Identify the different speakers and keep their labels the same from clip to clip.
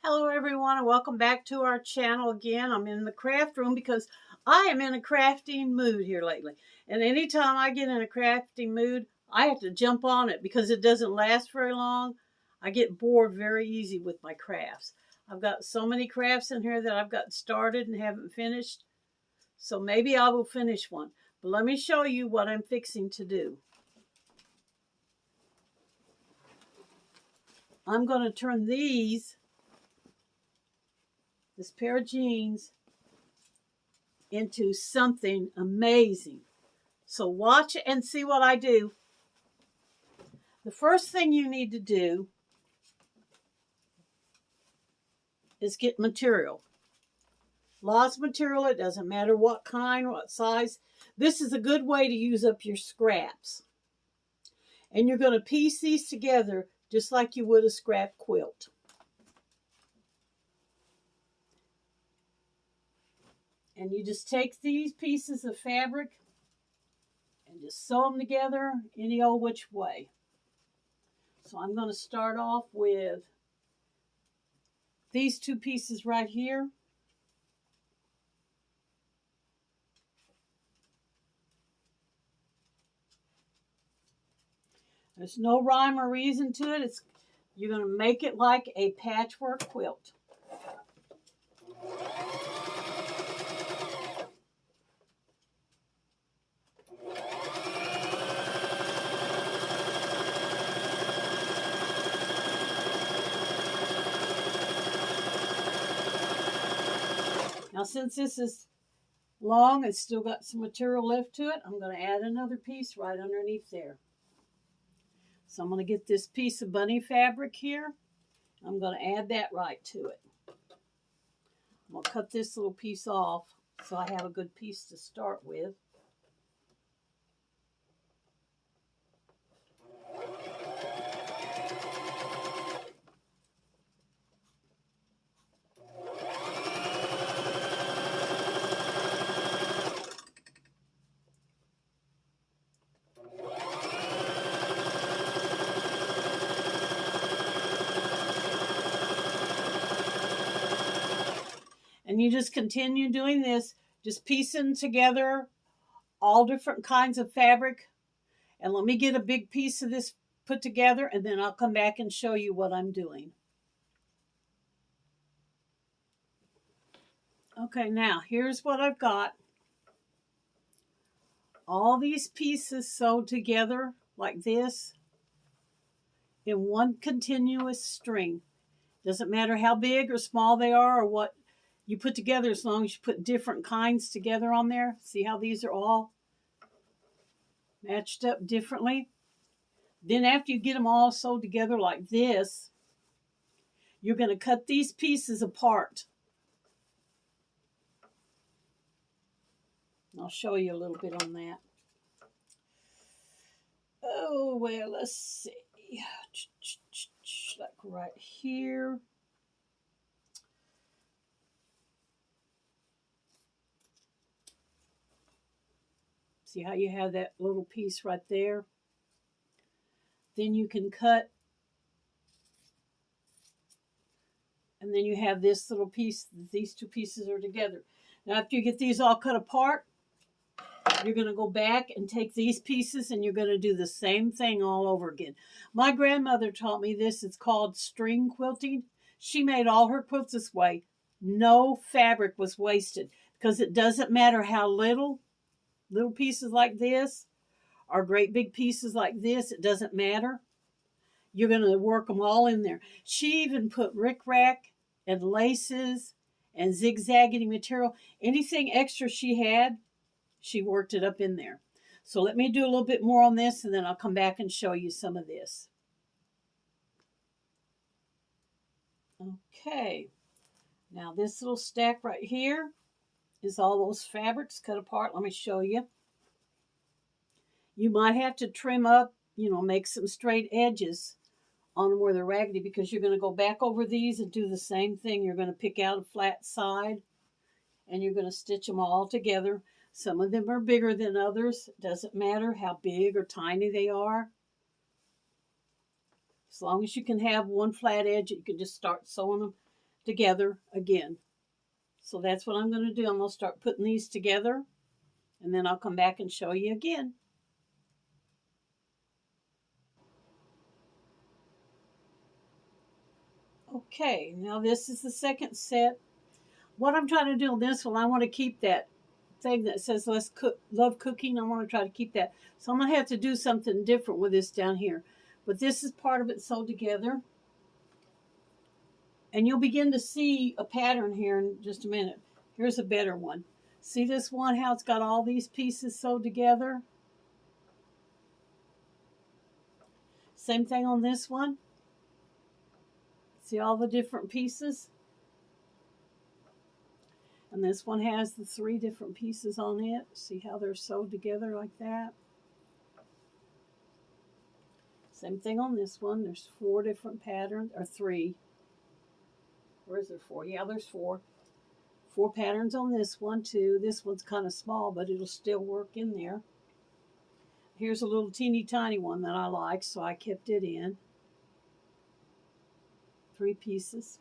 Speaker 1: Hello everyone and welcome back to our channel again. I'm in the craft room because I am in a crafting mood here lately. And anytime I get in a crafting mood, I have to jump on it because it doesn't last very long. I get bored very easy with my crafts. I've got so many crafts in here that I've got started and haven't finished. So maybe I will finish one. But let me show you what I'm fixing to do. I'm going to turn this pair of jeans into something amazing. So watch and see what I do. The first thing you need to do is get material. Lots of material. It doesn't matter what kind, what size. This is a good way to use up your scraps. And you're going to piece these together just like you would a scrap quilt. And you just take these pieces of fabric and just sew them together any old which way. So I'm going to start off with these two pieces right here. There's no rhyme or reason to it. You're going to make it like a patchwork quilt. Now, since this is long, it's still got some material left to it, I'm going to add another piece right underneath there. So I'm going to get this piece of bunny fabric here. I'm going to add that right to it. I'm going to cut this little piece off so I have a good piece to start with. And you just continue doing this, just piecing together all different kinds of fabric. And let me get a big piece of this put together, and then I'll come back and show you what I'm doing. Okay, now here's what I've got. All these pieces sewed together like this in one continuous string. Doesn't matter how big or small they are or what you put together, as long as you put different kinds together on there. See how these are all matched up differently? Then after you get them all sewed together like this, you're going to cut these pieces apart. I'll show you a little bit on that. Oh, well, let's see. Like right here. See how you have that little piece right there? Then you can cut, and then you have this little piece. These two pieces are together. Now, after you get these all cut apart, you're going to go back and take these pieces and you're going to do the same thing all over again. My grandmother taught me this. It's called string quilting. She made all her quilts this way. No fabric was wasted because it doesn't matter how little pieces like this or great big pieces like this. It doesn't matter. You're going to work them all in there. She even put rickrack and laces and zigzagging material. Anything extra she had, she worked it up in there. So let me do a little bit more on this, and then I'll come back and show you some of this. Okay. Now this little stack right here is all those fabrics cut apart. Let me show you. You might have to trim up, make some straight edges on them where they're raggedy, because you're going to go back over these and do the same thing. You're going to pick out a flat side, and you're going to stitch them all together. Some of them are bigger than others. It doesn't matter how big or tiny they are. As long as you can have one flat edge, you can just start sewing them together again. So that's what I'm going to do. I'm going to start putting these together, and then I'll come back and show you again. Okay, now this is the second set. What I'm trying to do on this one, I want to keep that thing that says let's cook, love cooking. I want to try to keep that. So I'm going to have to do something different with this down here. But this is part of it sewed together. And you'll begin to see a pattern here in just a minute. Here's a better one. See this one, how it's got all these pieces sewed together? Same thing on this one. See all the different pieces? And this one has the 3 different pieces on it. See how they're sewed together like that? Same thing on this one. There's 4 different patterns, or 3. Where is there 4? Yeah, there's 4. 4 patterns on this one too. This one's kind of small, but it'll still work in there. Here's a little teeny tiny one that I like, so I kept it in. 3 pieces.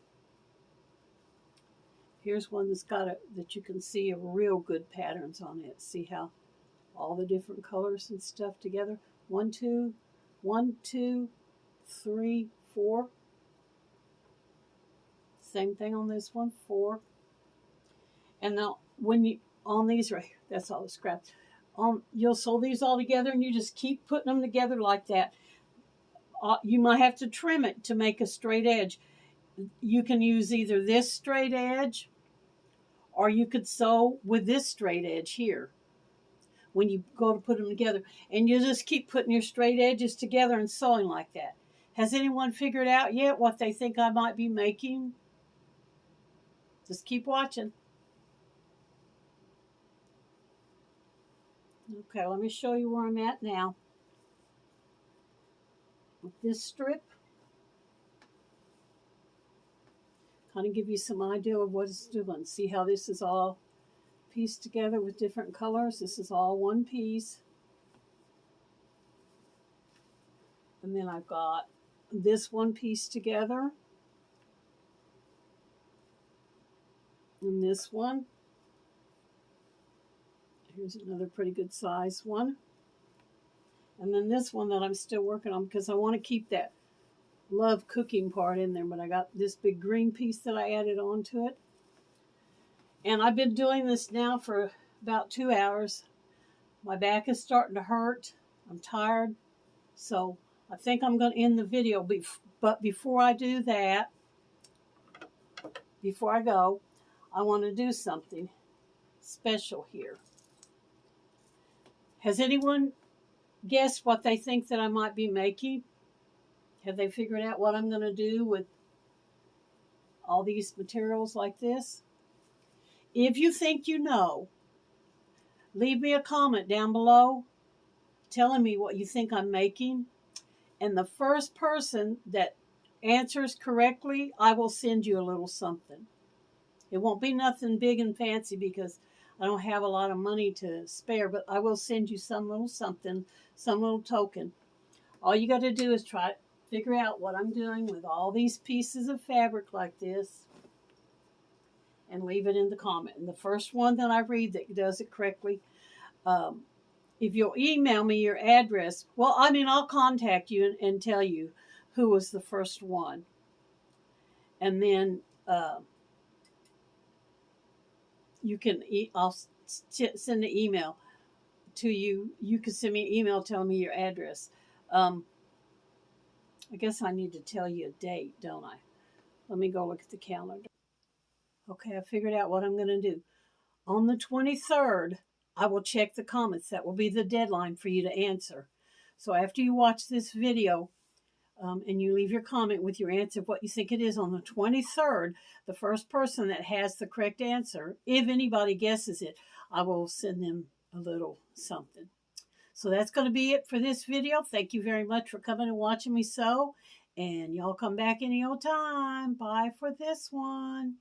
Speaker 1: Here's one that's got that you can see a real good patterns on it. See how all the different colors and stuff together. 1, 2, 1, 2, 3, 4. Same thing on this one, 4. And now when you on these right here, that's all the scrap. You'll sew these all together, and you just keep putting them together like that. You might have to trim it to make a straight edge. You can use either this straight edge, or you could sew with this straight edge here when you go to put them together. And you just keep putting your straight edges together and sewing like that. Has anyone figured out yet what they think I might be making? Just keep watching. Okay, let me show you where I'm at now. With this strip, kind of give you some idea of what it's doing. See how this is all pieced together with different colors? This is all one piece. And then I've got this one piece together. And this one. Here's another pretty good size one. And then this one that I'm still working on because I want to keep that love cooking part in there. But I got this big green piece that I added onto it. And I've been doing this now for about 2 hours. My back is starting to hurt. I'm tired. So I think I'm going to end the video. But before I do that, before I go, I want to do something special here. Has anyone guessed what they think that I might be making? Have they figured out what I'm going to do with all these materials like this? If you think you know, leave me a comment down below telling me what you think I'm making. And the first person that answers correctly, I will send you a little something. It won't be nothing big and fancy because I don't have a lot of money to spare, but I will send you some little something, some little token. All you got to do is try to figure out what I'm doing with all these pieces of fabric like this and leave it in the comment. And the first one that I read that does it correctly, if you'll email me your address, well, I mean, I'll contact you and tell you who was the first one. And then you can, I'll send an email to you. You can send me an email telling me your address. I guess I need to tell you a date, don't I? Let me go look at the calendar. Okay, I figured out what I'm going to do. On the 23rd, I will check the comments. That will be the deadline for you to answer. So after you watch this video and you leave your comment with your answer of what you think it is, on the 23rd, the first person that has the correct answer, if anybody guesses it, I will send them a little something. So that's going to be it for this video. Thank you very much for coming and watching me sew. And y'all come back any old time. Bye for this one.